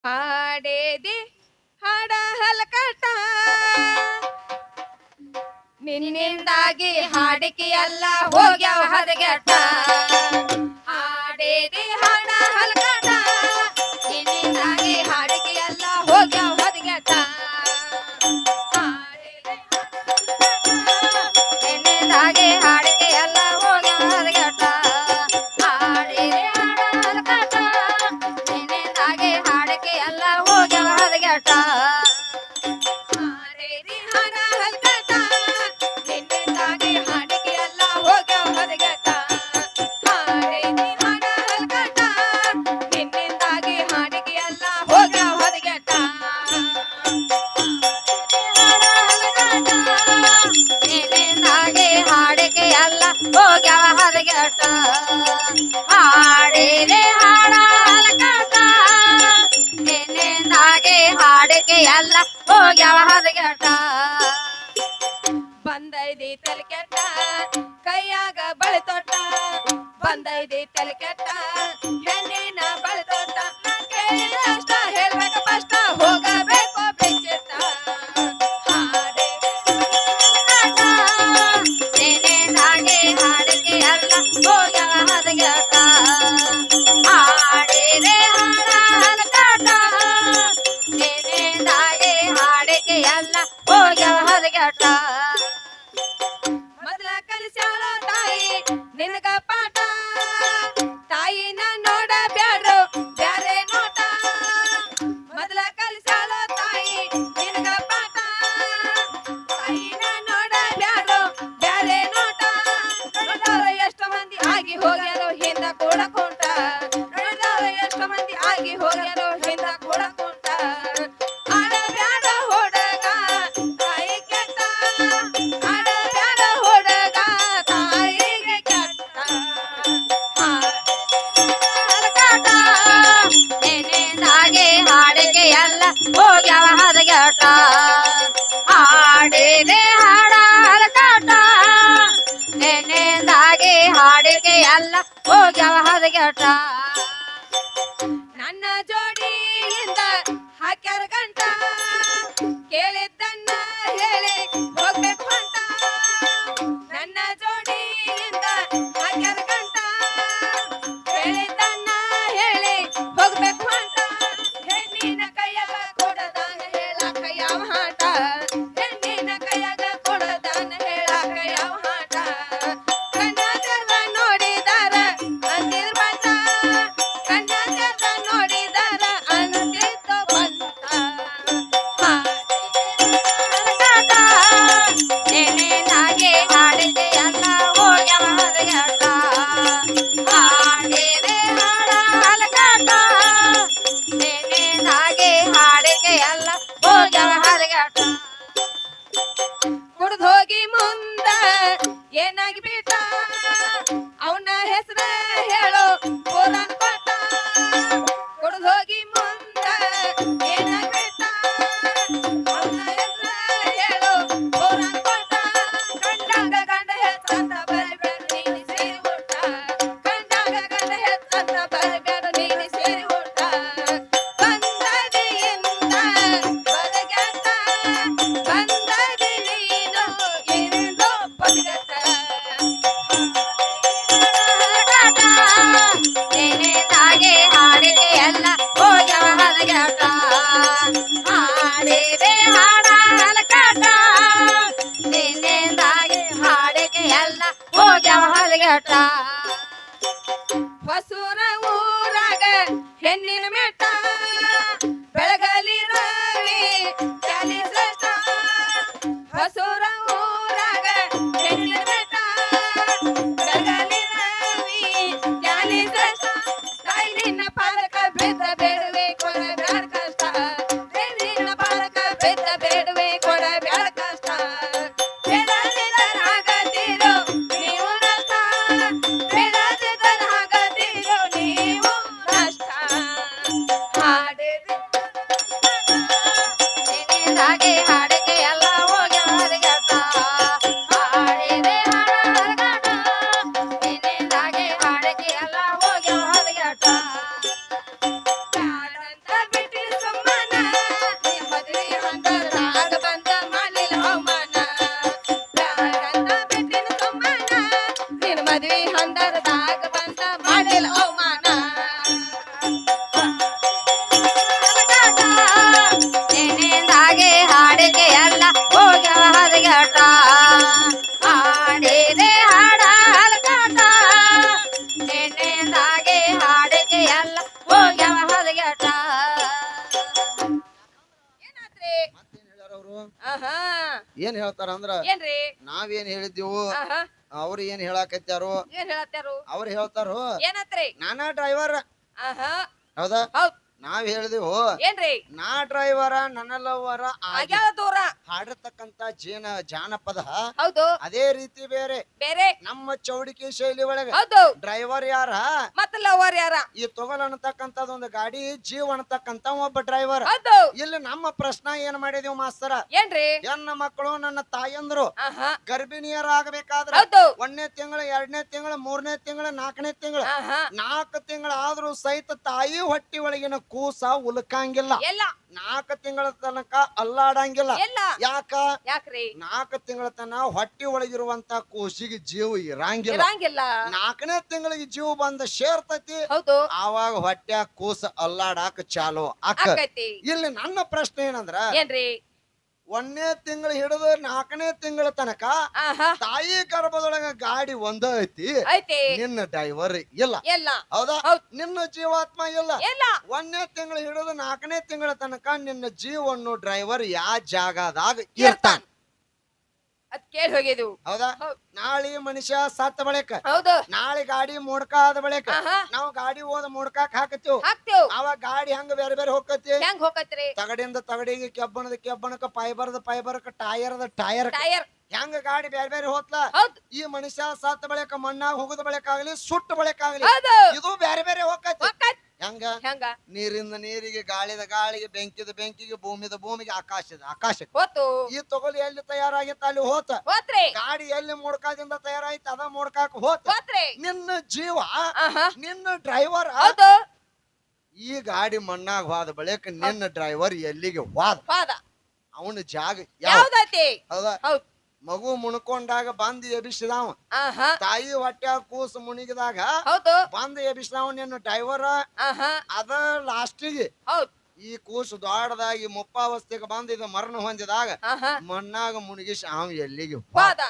ಹಾಡೇದಿ ಹಾಡ ಹಲಕಟ ನಿನ್ನಿಂದಾಗಿ ಹಾಡಿಕೆ ಎಲ್ಲ ಹೋಗ್ಯಾವ ಹದಗೆಟ್ಟ ಹಾಡೇದಿ ಹಾಡ ಹಲಕಟ ನಿನ್ನಿಂದಾಗಿ ಹಾಡಿಕೆ ಎಲ್ಲ ಹೋಗ್ಯಾವ ಹದಗೆಟ್ಟ ನಿನ್ನಿಂದಾಗಿ ಹಾಡಿಕೆ ಎಲ್ಲ ಹೋಗ್ಯಾವ ಹದಗೆಟ್ಟ ಹಾಡೇದಿ ಹಾಡ ಹಲಕಟ ನಿನ್ನಿಂದಾಗಿ ಹಾಡಿಕೆ ಎಲ್ಲ ಹೋಗ್ಯಾವ ಹದಗೆಟ್ಟ ಹೋಗ್ಯಾವ ಹದಗೆಟ್ಟ ಹಾಡಿದೆ ಹಾಡ ಹಲಕಟ ನಿನ್ನಿಂದಾಗಿ ಹಾಡಿಕೆ ಎಲ್ಲ ಹೋಗ್ಯಾವ ಹದಗೆಟ್ಟ ಬಂದೈದಿ ತಲೆ ಕೆಟ್ಟ ಕೈಯಾಗ ಬಳಿ ತೊಟ್ಟ ಬಂದೈದಿ ತಲೆ ಕೆಟ್ಟ ಹೆಣ್ಣಿನ ಬಳಿ ತೊಟ್ಟ ಕೇಳಿದಷ್ಟ ಹೇಳ್ಬೇಕ ಕಷ್ಟ ಹೋಗಬೇಕು ಬೆಚ್ಚಿಟ್ಟ ಹೋಗ್ಯಾವ ಹದಗೆಟ್ಟ ಹಾಡಿದೆ ಹಾಡ ಹಲಕಟ ನಿನ್ನಿಂದಾಗಿ ಹಾಡಿಕೆ ಎಲ್ಲ ಹೋಗ್ಯಾವ ಹದಗೆಟ್ಟ ಮೊದಲ ಕಲಿಸ್ಯಾಳ ತಾಯಿ ನಿನಗ ಪಾಠ ತಾಯಿನ ನೋಡ ಬ್ಯಾಡ್ರು ಬ್ಯಾರೆ ನೋಟ ಮೊದಲ ಕಲಿಸ್ಯಾಳ ತಾಯಿ ನಿನಗ ಪಾಠ ತಾಯಿನ ನೋಡ ಬ್ಯಾಡ್ರು ಬ್ಯಾರೆ ನೋಟ ಎಷ್ಟು ಮಂದಿ ಆಗಿ ಹೋಗ್ಯಾರೋ ಹಿಂದ ಕೂಡ ಕುಂಟ ಎಷ್ಟು ಮಂದಿ ಆಗಿ ಹೋಗ್ಯಾರೋ ಹಿಂದ ಕೂಡ ಕುಂಟ ಆಡಬ್ಯಾಡ ಹುಡುಗ ತಾಯಿ ಕೆಟ್ಟ ಆಡಬ್ಯಾಡ ಹುಡುಗ ತಾಯಿಗೆ ಕೆಟ್ಟ ಹಲಕಟ ನಿನ್ನಿಂದಾಗಿ ಹಾಡಿಕೆ ಎಲ್ಲ ಹೋಗ್ಯಾವ ಹದಗೆಟ್ಟ ಹಾಡಿದೆ ಹಾಡ ಹಲಕಟ ನಿನ್ನಿಂದಾಗಿ ಹಾಡಿಕೆ ಎಲ್ಲ ಹೋಗ್ಯಾವ ಹದಗೆಟ್ಟ ನನ್ನ ಜೋಡಿಯಿಂದ ಹಾಕ್ಯಾರ ಗಂಟ ಕೇಳಿದ್ದನ್ನ ಹೇಳಿ ಹೋಗ್ಬೇಕು ಹೊಂಟ ನನ್ನ ಜೋಡಿಯಿಂದ ಹಾಕ್ಯಾರ ಗಂಟ ಕೇಳಿದ್ದನ್ನ ಹೇಳಿ ಹೋಗ್ಬೇಕು ಹೊಂಟ ಹೆಣ್ಣಿನ ಕೈಯಾಗ ಕೊಡದಾನ ಹೇಳಾಕ ಯಾವ ಹಾಟ ಹೆಣ್ಣಿನ ಕೈಯಾಗ ಕೊಡದಾನ ಹೇಳಾಕ ಯಾವ ಹಾಟ ಕಣ್ಣಾಗ ನೋಡಿದಾರ ಅಂದಿರ್ ಬಂತ ಕಣ್ಣಾಗ ನೋಡಿದಾರ ಅಂದಿದ್ದು ಬಂತ ಹಲಕಟ ನಿನ್ನಿಂದಾಗಿ ಹಾಡಿದೆ ಎಲ್ಲ ಹೋಗ್ಯಾವ ಹದಗೆಟ್ಟ ಹಾಡಿದೆ ಹಾಡ ಹಲಕಟ ನಿನ್ನಿಂದಾಗಿ ಹಾಡಿಕೆ ಎಲ್ಲ ಹೋಗ್ಯಾವ ಹದಗೆಟ್ಟ ಕುಡ್ದು ಹೋಗಿ ಮುಂದ ಏನಾಗಿ ಬಿಟ್ಟ ಅವನ ಹೆಸರ ಹೇಳೋ ಪುರಾಣ ಕೊಟ್ಟ ಕುಡ್ದು ಹೋಗಿ ಮುಂದ ಏನಾಗಿ ಬಿಟ್ಟ ಅವನ ಹೆಸರ ಹೇಳೋ ಪುರಾಣ ಕೊಟ್ಟ ಕಂಡಾಗ ಗಂಡ ಹೆಚ್ಚಂತ ಬರಬೇಡ ನೀನು ಸೇರಿ ಊಟ ಕಂಡಾಗ ಗಂಡ ಹೆಚ್ಚಂತ ಬರಬೇಡ ನೀನು ಸೇರಿ ಊಟ ಬಂದದಿಯಿಂದ ಬದಗೆಟ್ಟ ಬಂದದಿ ನೀನು ಇಂದು ಬದಗೆಟ್ಟ ಹಲಕಟ ನಿನ್ನಿಂದಾಗಿ ಹಾಡಿಕೆ ಎಲ್ಲ ಹೋಗ್ಯಾವ ಹದಗೆಟ್ಟ ಹಾಡಿದೆ ಹಾಡ ಹಲಕಟ ನಿನ್ನಿಂದಾಗಿ ಹಾಡಿಕೆ ಎಲ್ಲ ಹೋಗ್ಯಾವ ಹದಗೆಟ್ಟ ಹೊಸೂರ ಊರಾಗ ಹೆಣ್ಣಿನ ಮೆಟ್ಟ ಬೆಳಗಲಿ ರವಿ ಚಾಲಿ ಶ್ರೇಷ್ಠ ಹೊಸೂರ ಊರಾಗ ಹೆಣ್ಣಿನ ಮೆಟ್ಟ ಬೆಳಗಲಿ ರವಿ ಚಾಲಿ ಶ್ರೇಷ್ಠ ತಾಯಿ ನಿನ್ನ ಪಾಲಕ ಬೆದ್ದ ಬೇಡವೆ ಕೊಡ ಬ್ಯಾಡ ಕಷ್ಟ ನಿನ್ನ ಪಾಲಕ ಬೆದ್ದ ಬೇಡವೆ ಕೊಡ ಬ್ಯಾಡ ಕಷ್ಟ ಬೇಡದಿದ್ದರಾಗದಿರೋ ನೀವು ನಷ್ಟ ಬೇಡದಿದ್ದರಾಗದಿರೋ ನೀವು ನಷ್ಟ ಹದಗೆಟ ಹಾಡಿದೆ ಹಾಡ ಹಲಕಟ ನಿನ್ನಿಂದಾಗಿ ಹಾಡಿಗೆ ಎಲ್ಲ ಹೋಗ್ಯವ ಹದಗೆಟ ಏನಾತ್ರಿ ಮತ್ತೇನ್ ಹೇಳ್ಯಾರ ಅವ್ರು ಆಹಾ ಏನ್ ಹೇಳ್ತಾರ ಅಂದ್ರ ಏನ್ರಿ ನಾವೇನ್ ಹೇಳಿದ್ದೀವು ಆಹಾ ಅವ್ರು ಏನ್ ಹೇಳಾಕತ್ಯಾರು ಏನ್ ಹೇಳತ್ತಾರು ಅವ್ರು ಹೇಳ್ತಾರು ಏನತ್ರಿ ನಾನಾ ಡ್ರೈವರ್ ಆಹಾ ಹೌದಾ ಹೌದ್ ನಾವ್ ಹೇಳಿದೆವು ಏನ್ರಿ ನಾ ಡ್ರೈವರ ನನ್ನ ಲವ್ವರ ಆಗ್ಯಾವ ದೂರ ಹಾಡಿರ್ತಕ್ಕಂತ ಜಾನಪದ ಹೌದು ಅದೇ ರೀತಿ ಬೇರೆ ಬೇರೆ ನಮ್ಮ ಚೌಡಿಕೆ ಶೈಲಿ ಒಳಗ ಹೌದು ಡ್ರೈವರ್ ಯಾರ ಮತ್ತ ಲವರ್ ಯಾರ ಈ ತೊಗಲ್ ಅನ್ನತಕ್ಕಂತದ ಒಂದು ಗಾಡಿ ಜೀವ್ ಅನ್ನತಕ್ಕಂತ ಒಬ್ಬ ಡ್ರೈವರ್ ಹೌದು ಇಲ್ಲಿ ನಮ್ಮ ಪ್ರಶ್ನೆ ಏನ್ ಮಾಡಿದೀವಿ ಮಾಸ್ತರ ಏನ್ರಿ ಹೆಣ್ಣ ಮಕ್ಕಳು ನನ್ನ ತಾಯಂದ್ರು ಆಹಾ ಗರ್ಭಿಣಿಯರಾಗಬೇಕಾದ್ರ ಹೌದು 1ನೇ ತಿಂಗಳು 2ನೇ ತಿಂಗಳು 3ನೇ ತಿಂಗಳು 4ನೇ ತಿಂಗಳು ಆಹಾ 4 ತಿಂಗಳು ಆದ್ರೂ ಸಹಿತ ತಾಯಿ ಹೊಟ್ಟಿ ಒಳಗಿನ ಕೂಸ ಉಲ್ಕಂಗಿಲ್ಲ ಎಲ್ಲ 4 ತಿಂಗಳ ತನಕ ಅಲ್ಲಾಡಂಗಿಲ್ಲ ಎಲ್ಲ ಯಾಕ ಯಾಕ್ರಿ 4 ತಿಂಗಳ ತನ ಹೊಟ್ಟಿ ಒಳಗಿರುವಂತ ಕೂಸಿಗೆ ಜೀವ ಇರಂಗಿಲ್ಲ ಇರಂಗಿಲ್ಲ 4ನೇ ತಿಂಗಳಿಗೆ ಜೀವ ಬಂದ ಸೇರ್ತೈತಿ ಹೌದು ಆವಾಗ ಹೊಟ್ಟ್ಯಾಗ ಕೂಸ ಅಲ್ಲಾಡಾಕ ಚಾಲು ಆಕ ಆಕೈತಿ ಇಲ್ಲಿ ನನ್ನ ಪ್ರಶ್ನೆ ಏನಂದ್ರ ಏನ್ರಿ 1ನೇ ತಿಂಗಳು ಹಿಡಿದು 4ನೇ ತಿಂಗಳ ತನಕ ಆಹಾ ತಾಯಿ ಗರ್ಭದೊಳಗ ಗಾಡಿ ಒಂದ ಐತಿ ಐತಿ ನಿನ್ನ ಡ್ರೈವರ್ ಇಲ್ಲ ಎಲ್ಲ ಹೌದಾ ಹೌದ್ ನಿನ್ನ ಜೀವಾತ್ಮ ಇಲ್ಲ ಎಲ್ಲ 1ನೇ ತಿಂಗಳು ಹಿಡಿದು 4ನೇ ತಿಂಗಳ ತನಕ ನಿನ್ನ ಜೀವವನ್ನು ಡ್ರೈವರ್ ಯಾ ಜಾಗದಾಗ ಇರ್ತಾನ ಅದ್ ಕೇಳಿ ಹೋಗಿದ್ವು ಹೌದಾ ಹೌದ್. ನಾಳೆ ಮನುಷ್ಯ ಸತ್ತ ಬಳಿಕ ಹೌದು ನಾಳೆ ಗಾಡಿ ಮುಡ್ಕ ಆದ ಬಳಿಕ ಆಹಾ ನಾವು ಗಾಡಿ ಹೋದ ಮುಡ್ಕಾಕ್ ಹಾಕತ್ತೀವ್ ಹಾಕ್ತೇವ್ ಅವಾಗ ಗಾಡಿ ಹಂಗ ಬೇರೆ ಬೇರೆ ಹೋಗತಿ ಹೆಂಗ್ ಹೋಗತ್ರಿ ತಗಡಿಂದ ತಗಡಿಗೆ ಕೆಬ್ಬಣದ ಕೆಬ್ಬಣಕ್ಕ ಫೈಬರ್ದ ಫೈಬರ್ಕ ಟೈರ್ದ ಟೈರ್ ಟೈರ್ ಹೆಂಗ ಗಾಡಿ ಬೇರೆ ಬೇರೆ ಹೋತ್ಲ ಹೌದ್ ಈ ಮನುಷ್ಯ ಸತ್ತ ಬಳಿಕ ಮಣ್ಣಾಗ ಹೋಗದ ಬಳಿಕ ಆಗ್ಲಿ ಸುಟ್ಟ ಬಳಿಕ ಆಗ್ಲಿ ಹೌದು ಇದು ಬೇರೆ ಬೇರೆ ಹೋಗತಿ ಹೋಗತ್ ಹೆಂಗ ಹೆಂಗ ನೀರಿಂದ ನೀರಿಗೆ ಗಾಳಿದ ಗಾಳಿಗೆ ಬೆಂಕಿದ ಬೆಂಕಿಗೆ ಭೂಮಿದ ಭೂಮಿಗೆ ಆಕಾಶದ ಆಕಾಶಕ್ಕೆ ಹೋತು ಈ ತೊಗಲಿ ಎಲ್ಲಿ ತಯಾರಾಗಿತ್ತ ಅಲ್ಲಿ ಹೋತ ಹೋತ್ರಿ ಗಾಡಿ ಎಲ್ಲಿ ಮುಡ್ಕಾದಿಂದ ತಯಾರಾಯ್ತು ಅದ ಮುಡ್ಕಾಕ ಹೋತ ಹೋತ್ರಿ ನಿನ್ನ ಜೀವ ಆಹಾ ನಿನ್ನ ಡ್ರೈವರ್ ಹೌದು ಈ ಗಾಡಿ ಮಣ್ಣಾಗ ಹೋದ ಬಳಿಕ ನಿನ್ನ ಡ್ರೈವರ್ ಎಲ್ಲಿಗೆ ಹೋದ ಹೋದ ಅವನ ಜಾಗ ಯಾವ ಯಾವ್ದೈತಿ ಹೌದಾ ಹೌದ್ ಮಗು ಮುಣ್ಕೊಂಡಾಗ ಬಂದ್ ಎಬಿಸಿದವ ಆಹಾ ತಾಯಿ ಹೊಟ್ಟ್ಯಾಗ ಕೂಸು ಮುಣಿಗಿದಾಗ ಹೌದು ಬಂದ್ ಎಬಿಸಿದವ ನಿನ್ನ ಡ್ರೈವರ್ ಆಹಾ ಅದ ಲಾಸ್ಟಿಗೆ ಹೌದ್ ಈ ಕೂಸು ದೊಡ್ಡದಾಗಿ ಮುಪ್ಪಾವಸ್ಥೆಗೆ ಬಂದ್ ಇದು ಮರಣ ಹೊಂದಿದಾಗ ಆಹಾ ಮಣ್ಣಾಗ ಮುಣಗಿಸಿ ಅವ ಎಲ್ಲಿಗೆ ಹೋದ. ಹೋದ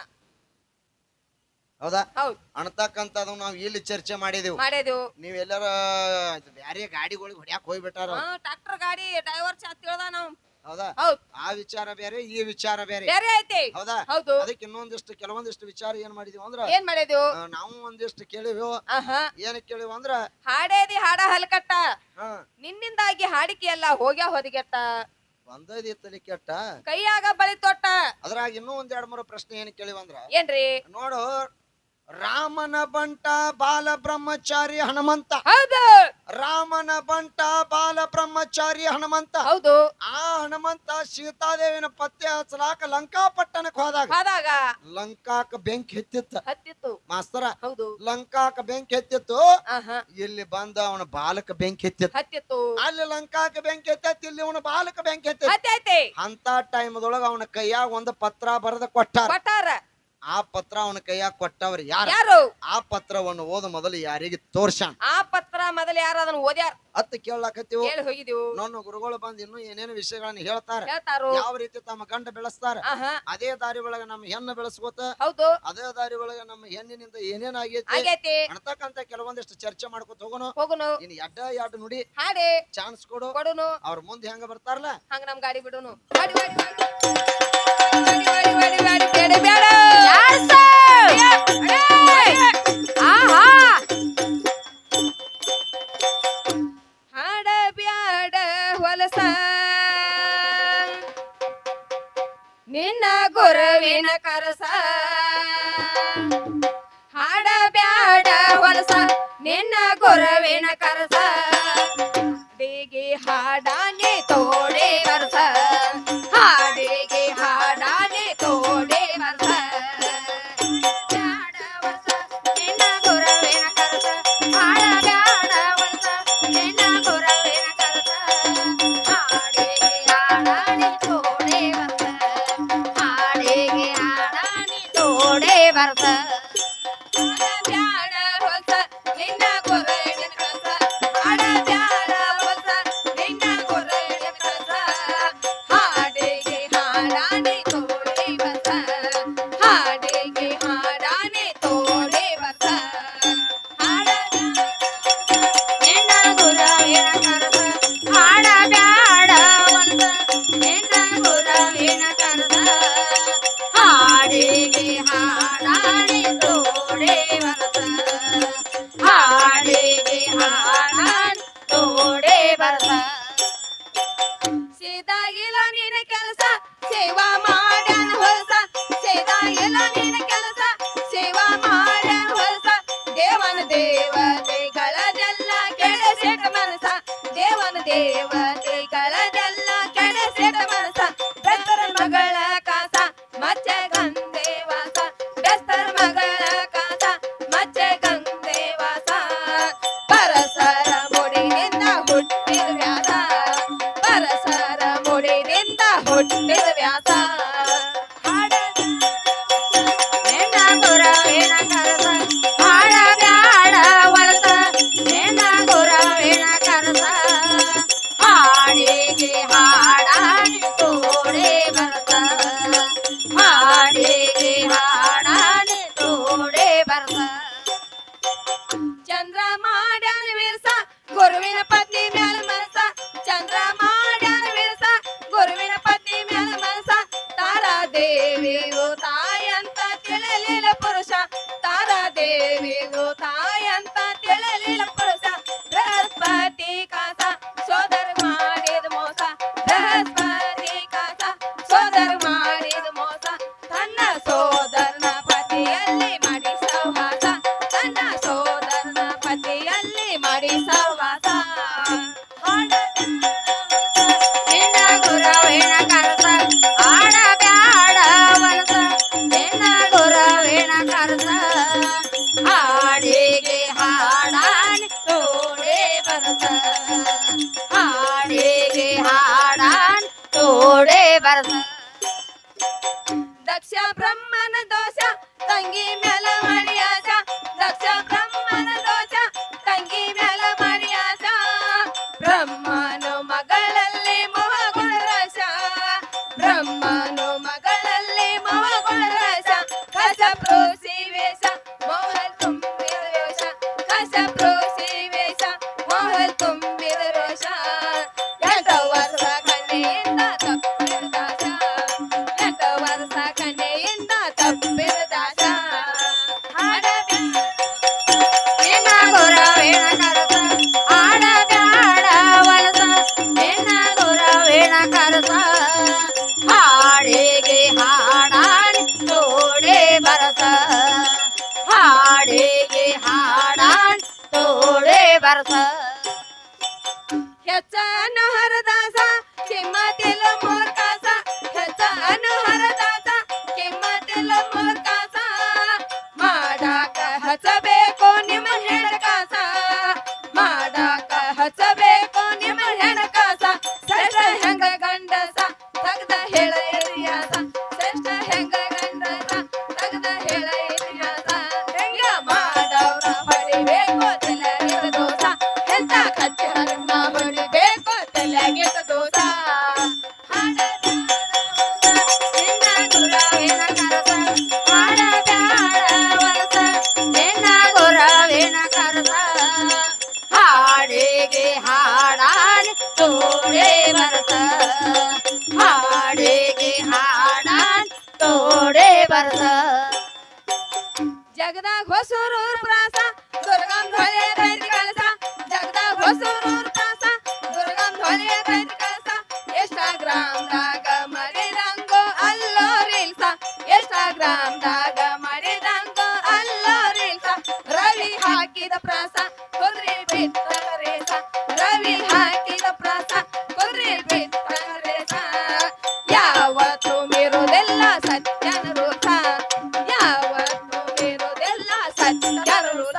ಹೌದಾ ಹೌದ್ ಅಣತಕ್ಕಂಥದ್ದು ನಾವು ಇಲ್ಲಿ ಚರ್ಚೆ ಮಾಡಿದೆವು ಮಾಡಿದ್ವು ನೀವ್ ಎಲ್ಲಾರ ಬ್ಯಾರೆ ಗಾಡಿಗಳಿಗೆ ಹೊಡ್ಯಾಕ್ ಹೋಗ್ಬಿಟ್ಟಾರ ಟ್ರಾಕ್ಟರ್ ಗಾಡಿ ಡ್ರೈವರ್ ತಿಳ್ದ ನಾವ್ ಹೌದಾ ಹೌದ್ ಆ ವಿಚಾರ ಬೇರೆ ಈ ವಿಚಾರ ಬೇರೆ ಬೇರೆ ಐತಿ ಹೌದಾ ಹೌದು ಅದಕ್ಕೆ ಇನ್ನೊಂದಿಷ್ಟು ಕೆಲವೊಂದಿಷ್ಟು ವಿಚಾರ ಏನ್ ಮಾಡಿದೀವಿ ಅಂದ್ರ ಏನ್ ಮಾಡಿದ್ವು ನಾವು ಒಂದಿಷ್ಟು ಕೇಳಿವಿ ಆಹಾ ಏನ್ ಕೇಳಿವ ಅಂದ್ರ ಹಾಡೇದಿ ಹಾಡ ಹಲ್ಕಟ್ಟ ಹಾ ನಿನ್ನಿಂದಾಗಿ ಹಾಡಿಕೆ ಎಲ್ಲ ಹೋಗ್ಯಾ ಹೊದಿಗೆಟ್ಟ ಒಂದೈದಿ ತಲೆ ಕೆಟ್ಟ ಕೈಯಾಗ ಬಳಿ ತೊಟ್ಟ ಅದ್ರಾಗ ಇನ್ನೂ ಒಂದ್ 2-3 ಪ್ರಶ್ನೆ ಏನ್ ಕೇಳಿವ ಅಂದ್ರ ಏನ್ರಿ ನೋಡು ರಾಮನ ಬಂಟ ಬಾಲ ಬ್ರಹ್ಮಚಾರಿ ಹನುಮಂತ ಹೌದು ರಾಮನ ಬಂಟ ಬಾಲ ಬ್ರಹ್ಮಚಾರಿ ಹನುಮಂತ ಹೌದು ಆ ಹನುಮಂತ ಸೀತಾದೇವಿನ ಪತ್ತೆ ಹಚ್ಚಲಾಕ ಲಂಕಾಪಟ್ಟಣಕ್ಕೆ ಹೋದಾಗ ಹೋದಾಗ ಲಂಕಾಕ ಬೆಂಕಿ ಹೆತ್ತಿತ್ತ ಹತ್ತಿತ್ತು ಮಾಸ್ತರ ಹೌದು ಲಂಕಾಕ ಬೆಂಕಿ ಹೆತ್ತಿತ್ತು ಆಹಾ ಇಲ್ಲಿ ಬಂದ ಅವನ ಬಾಲಕ ಬೆಂಕಿ ಹೆತ್ತಿತ್ತು ಹತ್ತಿತ್ತು ಅಲ್ಲಿ ಲಂಕಾಕ ಬೆಂಕಿ ಎತ್ತೈತಿ ಇಲ್ಲಿ ಅವನ ಬಾಲಕ ಬೆಂಕಿ ಎತ್ತೈತಿ ಹತ್ತೈತಿ ಅಂತ ಟೈಮ್ದೊಳಗ ಅವನ ಕೈಯಾಗ ಒಂದು ಪತ್ರ ಬರೆದ ಕೊಟ್ಟಾರ ಕೊಟ್ಟಾರ ಆ ಪತ್ರ ಅವನ ಕೈಯಾಗ ಕೊಟ್ಟವ್ರ ಯಾರ ಯಾರು ಆ ಪತ್ರವನ್ನು ಓದ ಮೊದಲು ಯಾರಿಗೆ ತೋರ್ಸಾನ ಆ ಪತ್ರ ಮೊದಲು ಯಾರು ಅದನ್ನ ಓದ್ಯಾರ ಅತ್ತ ಕೇಳಾಕತ್ತೀವಿ ಹೇಳಿ ಹೋಗಿದೀವು ನನ್ನ ಗುರುಗಳು ಬಂದ್ ಇನ್ನೂ ಏನೇನು ವಿಷಯಗಳನ್ನ ಹೇಳ್ತಾರ ಹೇಳ್ತಾರು ಯಾವ ರೀತಿ ತಮ್ಮ ಗಂಡ ಬೆಳೆಸ್ತಾರ ಆಹಾ ಅದೇ ದಾರಿ ಒಳಗ ನಮ್ಮ ಹೆಣ್ಣು ಬೆಳೆಸ್ಕೋತ ಹೌದು ಅದೇ ದಾರಿ ಒಳಗ ನಮ್ಮ ಹೆಣ್ಣಿನಿಂದ ಏನೇನ್ ಆಗೈತಿ ಆಗೈತಿ ಅಣತಕ್ಕಂತ ಕೆಲವೊಂದಿಷ್ಟು ಚರ್ಚೆ ಮಾಡ್ಕೊತ ಹೋಗೋಣ ಹೋಗುನು ಇನ್ ಎಡ್ಡ ನುಡಿ ಹಾಡಿ ಚಾನ್ಸ್ ಕೊಡು ಕೊಡುನು ಅವ್ರ ಮುಂದೆ ಹೆಂಗ ಬರ್ತಾರಲ್ಲ ಹಂಗ ನಮ್ ಗಾಡಿ ಬಿಡುನು ಗಾಡಿ ಗಾಡಿ ಗಾಡಿ ಗಾಡಿ ಗಾಡಿ ಬೇಡ ಬೇಡ ಆಹಾ ಹಾಡ ಬ್ಯಾಡ ಹೊಲಸ ನಿನ್ನ ಗುರುವಿನ ಕರಸ ಹಾಡ ಬ್ಯಾಡ ಹೊಲಸ ನಿನ್ನ ಗುರುವಿನ ಕರಸ ಹಾಡಿಗೆ ಹಾಡಾನೆ ತೋಡೆ ಬರ್ಸ ಹಾಡಿಗೆ ಹಾಡಾನೆ ತೋಡೆ ಬರ್ಸ ಬ್ಯಾಡ ವರ್ಷ ನಿನ್ನ ಗುರುವಿನ ಕರಸ ಹಾಡ ಬ್ಯಾಡ ವರ್ಷ ನಿನ್ನ ಗುರುವಿನ ಕರಸ ಹಾಡಿಗೆ ಹಾಡಾನೆ ತೋಡೆ ಬರ್ಸ ಹಾಡಿಗೆ ಹಾಡಾನೆ ತೋಡೆ ಬರ್ಸ ಬ್ಯಾಡ ಹೊಸ ನಿನ್ನ ಗುರುವಿನ ಕರಸ ಹಾಡ ಬ್ಯಾಡ ಹೊಸ ನಿನ್ನ ಗುರುವಿನ ಕರಸ ಸೇವಾ ಮಾಡ್ಯಾನ ಹೊಲಸ ಸೇದಾ ಎಲ್ಲ ನಿನ್ನ ಕೆಲಸ ಸೇವಾ ಮಾಡ್ಯಾನ ಹೊಲಸ ದೇವನ ದೇವತೆಗಳದೆಲ್ಲ ಕೆಡಸೆಟ ಮನಸ ದೇವನ ದೇವತೆಗಳದೆಲ್ಲ ಕೆಡಸೆಟ ಮನಸ ಬೆಸ್ತರ ಮಗಳ ಕಾಸ ಮಚ್ಚ ಗಂಧೆ ವಾಸ ಬೆಸ್ತರ ಮಗಳ ಕಾಸ ಮಚ್ಚ ಗಂಧೆ ವಾಸ ಪರಸರ ಮುಡಿನಿಂದ ಹುಟ್ಟಿದ ವ್ಯಾಸ ಪರಸರ ಮುಡಿನಿಂದ ಹುಟ್ಟಿದ ವ್ಯಾಸ ನಿನ್ನ ಗುರವಿನ ಕರಸ ಹಾಡಬ್ಯಾಡ ವಲಸ ನಿನ್ನ ಗುರವಿನ ಕರಸ ಹಾಡಿಗೆ ಹಾಡಾಡಿ ತೋಡೆ ಬರಸ ಹಾಡಿಗೆ ಹಾಡಾಡಿ ತೋಡೆ ಬರಸ ಚಂದ್ರ ಮಾಡ್ಯಾನ ವಿರಸ ಗುರುವಿನ ಪತ್ನಿ ಮ್ಯಾಲ ಮನಸ ಚಂದ್ರ ಮಾಡ್ಯಾನ ವಿರಸ ಗುರುವಿನ ಪತ್ನಿ ಮ್ಯಾಲ ಮನಸ ತಾರಾ ದೇವಿಯು ತಾಯಂತ ತಿಳಿಲಿಲ್ಲ ಪುರುಷ ತಾರಾ ದೇವಿಯು ತಾಯಂತ ತಿಳಿಲಿಲ್ಲ ಪುರುಷ ಬೃಹಸ್ಪತಿ ಕಾಸ ಸೋದರ ಮಾಡಿದ ಮೋಸ ಬೃಹಸ್ಪತಿ ಕಾಸ ಸೋದರ ಮಾಡಿದ ಮೋಸ ತನ್ನ ಸೋದರನ ಪತಿಯಲ್ಲಿ ಮಾಡಿ ಸಹವಾಸ ತನ್ನ ಸೋದರನ ಪತಿಯಲ್ಲಿ ಮಾಡಿ ಸಹವಾಸ ನಿನ್ನ ಗುರವಿನ ಕರಸ ಆಡಬ್ಯಾಡ ವಲಸ ನಿನ್ನ ಗುರವಿನ ಕರಸ ಹಾಡಿಗೆ ಹಾಡಾನಿ ತೋಡೆ ಬರಸ ಹಾಡಿಗೆ ಹಾಡಾನಿ ತೋಡೆ ಬರಸ ದಕ್ಷ ಬ್ರಹ್ಮನ ದೋಷ ತಂಗಿ ಮ್ಯಾಲ ಮಾಡಿ ಆಶ ದಕ್ಷ ಬ್ರಹ್ಮನ ದೋಷ ತಂಗಿ ಮ್ಯಾಲ ಮಾಡಿ ಆಶ ಬ್ರಹ್ಮನು ಮಗಳಲ್ಲಿ ಮೋಹಗುಣ ರಸ ಬ್ರಹ್ಮನು ಮಗಳಲ್ಲಿ ಮೋಹಗುಣ ರಸ ಕಸ ಪ್ರೋಸಿ ವೇಷ ಮೋಹಲ್ ತುಂಬಿದ ರೋಷ ಕಸ ಪ್ರೋಸಿ ವೇಷ ಮೋಹಲ್ ತುಂಬಿದ ರೋಷ 8 ವರ್ಷ ಕನ್ಯೆಯಿಂದ ತಪ್ಪಿದ ದಾಸ 8 ವರ್ಷ ಕನ್ಯೆಯಿಂದ ತಪ್ಪಿದ ದಾಸ ನಿನ್ನ ಗುರವಿನ ಕರಸ ಆಡಬ್ಯಾಡ ವಲಸ ನಿನ್ನ ಗುರವಿನ ಕರಸ ಹಾಡಿಗೆ ಹಾಡಾಡಿ ತೋಡೆ ಬರಸ ಹಾಡಿಗೆ ಹಾಡಾಡಿ ತೋಡೆ ಬರಸ ಹೆಚ್ಚ ಅನುಹರ ದಾಸ ಕಿಮ್ಮತಿಲ್ಲ ಮೂರ್ಖಾಸ ಹೆಚ್ಚ ಅನುಹರ ದಾಸ ಕಿಮ್ಮತಿಲ್ಲ ಮೂರ್ಖಾಸ ಮಾಡಾಕ ಹಚ್ಚಬೇಕು ನಿಮ್ಮ ಹೆಣಕಾಸ ಮಾಡಾಕ ಹಚ್ಚಬೇಕು ನಿಮ್ಮ ಹೆಣಕಾಸ ಶ್ರೇಷ್ಠ ಹೆಂಗ ಗಂಡಸ ತಗದ ಹೇಳ ಇತಿಹಾಸ ಶ್ರೇಷ್ಠ ಹೆಂಗ ಗಂಡಸ ತಗದ ಹೇಳ ಇತಿಹಾಸ ಹೆಂಗ ಮಾಡವ್ರ ಹೊಡಿಬೇಕು ತಲೆಗಿದ ದೋಸ ಎಂತ ಕಚ್ಚಿ ಹರಣ ಹೊಡಿಬೇಕು ತಲೆಗಿದ ದೋಸ ನಿನ್ನ ಗುರವಿನ ಕರಸ ಹಾಡಬ್ಯಾಡ ವಲಸ ನಿನ್ನ ಗುರವಿನ ಕರಸ ಹಾಡಿಗೆ ಹಾಡಾಡಿ ತೋಡೆ ಬರಸ ಹಾಡಿಗೆ ಹಾಡಾಡಿ ತೋಡೆ ಬರಸ ಜಗದಾಗ ಹೊಸೂರೂರ್ ಪ್ರಾಸ ದುರ್ಗಂ ಧ್ವಜ ಕೈದ ಕಳಸ ಜಗದಾಗ ಹೊಸೂರೂರ್ ಪ್ರಾಸ ದುರ್ಗಂ ಧ್ವಜ ಕೈದ ಕಳಸ ಎಷ್ಟಾಗ್ರಾಮ್ದಾಗ ಮರಿದಂಗೋ ಅಲ್ಲೋ ರೀಲ್ಸ ಎಷ್ಟಾಗ್ರಾಮ್ದಾಗ ಮರಿದಂಗೋ ಅಲ್ಲೋ ರೀಲ್ಸ ರವಿ ಹಾಕಿದ ಪ್ರಾಸ ಕುದ್ರಿ ಬಿತ್ತ ರೇಸ ರವಿ ಹಾಕಿದ ಪ್ರಾಸ ಕುದ್ರಿ ಬಿತ್ತ ರೇಸ ಯಾವತ್ತು ಮೀರುವುದೆಲ್ಲ ಸತ್ಯನ ರೂಪ ಯಾವತ್ತು ಮೀರುವುದೆಲ್ಲ ಸತ್ಯನ ರೂಪ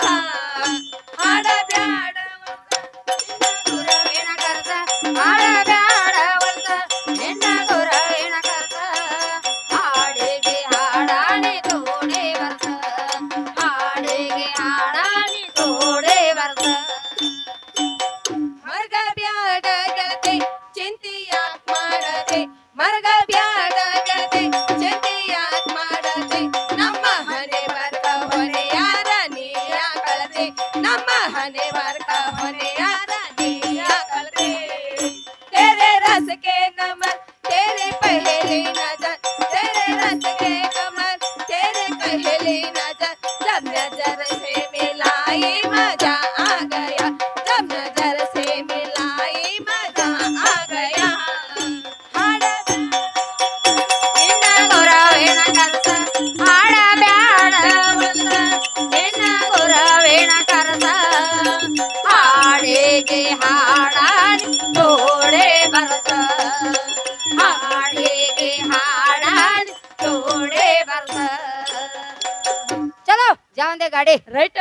ಗಾಡಿಗೆ ಹಾಡಾಡಿ ಜೋಡೆ ಬರ್ತ ಚಲೋ ಜಾವಂದೆ ಗಾಡಿ ರೈಟ್